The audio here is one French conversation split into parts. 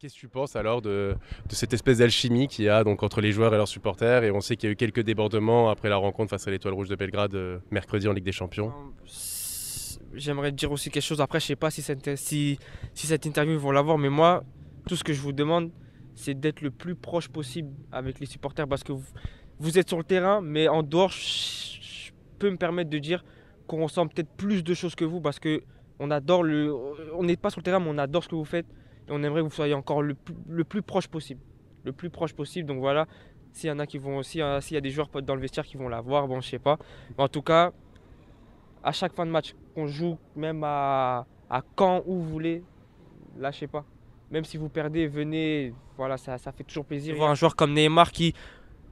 Qu'est-ce que tu penses alors de cette espèce d'alchimie qu'il y a donc entre les joueurs et leurs supporters? Et on sait qu'il y a eu quelques débordements après la rencontre face à l'Étoile Rouge de Belgrade mercredi en Ligue des Champions. J'aimerais dire aussi quelque chose. Après, je sais pas si cette interview ils vont l'avoir, mais moi, tout ce que je vous demande, c'est d'être le plus proche possible avec les supporters parce que vous êtes sur le terrain, mais en dehors, je peux me permettre de dire qu'on ressent peut-être plus de choses que vous parce que on n'est pas sur le terrain, mais on adore ce que vous faites et on aimerait que vous soyez encore le plus proche possible. Le plus proche possible. Donc voilà, s'il y en a qui vont aussi, s'il y a des joueurs dans le vestiaire qui vont la voir, bon, je sais pas. Mais en tout cas, à chaque fin de match, qu'on joue même à Caen, où vous voulez, lâchez pas. Même si vous perdez, venez, voilà, ça fait toujours plaisir. Voir un joueur comme Neymar qui,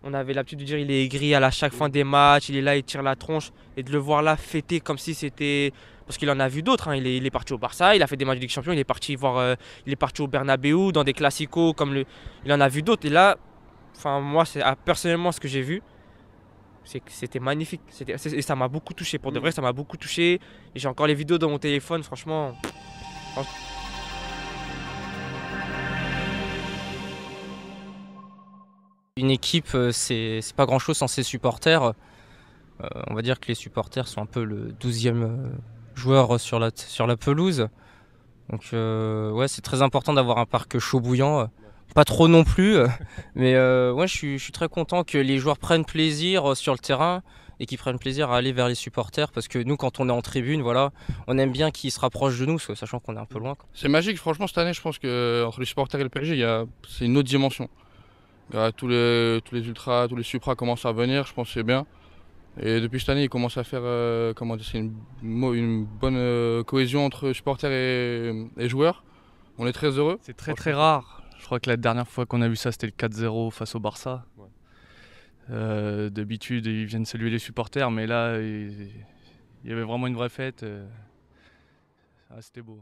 on avait l'habitude de dire, il est aigri à chaque fin des matchs, il est là, il tire la tronche, et de le voir là fêter comme si c'était. Parce qu'il en a vu d'autres, hein. Il est parti au Barça, il a fait des matchs de Ligue des Champions, il est parti au Bernabeu, dans des classicos, il en a vu d'autres. Et là, enfin, moi, personnellement ce que j'ai vu, c'est que c'était magnifique. Et ça m'a beaucoup touché. Pour de vrai, ça m'a beaucoup touché. Et j'ai encore les vidéos dans mon téléphone, franchement. Une équipe, c'est pas grand-chose sans ses supporters. On va dire que les supporters sont un peu le 12e joueur sur la pelouse. Donc ouais, c'est très important d'avoir un parc chaud bouillant. Pas trop non plus, mais ouais, je suis très content que les joueurs prennent plaisir sur le terrain et qu'ils prennent plaisir à aller vers les supporters parce que nous, quand on est en tribune, voilà, on aime bien qu'ils se rapprochent de nous, sachant qu'on est un peu loin, quoi. C'est magique, franchement, cette année, je pense que entre les supporters et le PSG, c'est une autre dimension. Tous les ultras, tous les supras commencent à venir, je pense que c'est bien. Et depuis cette année, ils commencent à faire comment dire, c'est une bonne cohésion entre supporters et joueurs. On est très heureux. C'est très très rare. Je crois que la dernière fois qu'on a vu ça, c'était le 4-0 face au Barça. Ouais. D'habitude, ils viennent saluer les supporters, mais là, il y avait vraiment une vraie fête. Ah, c'était beau.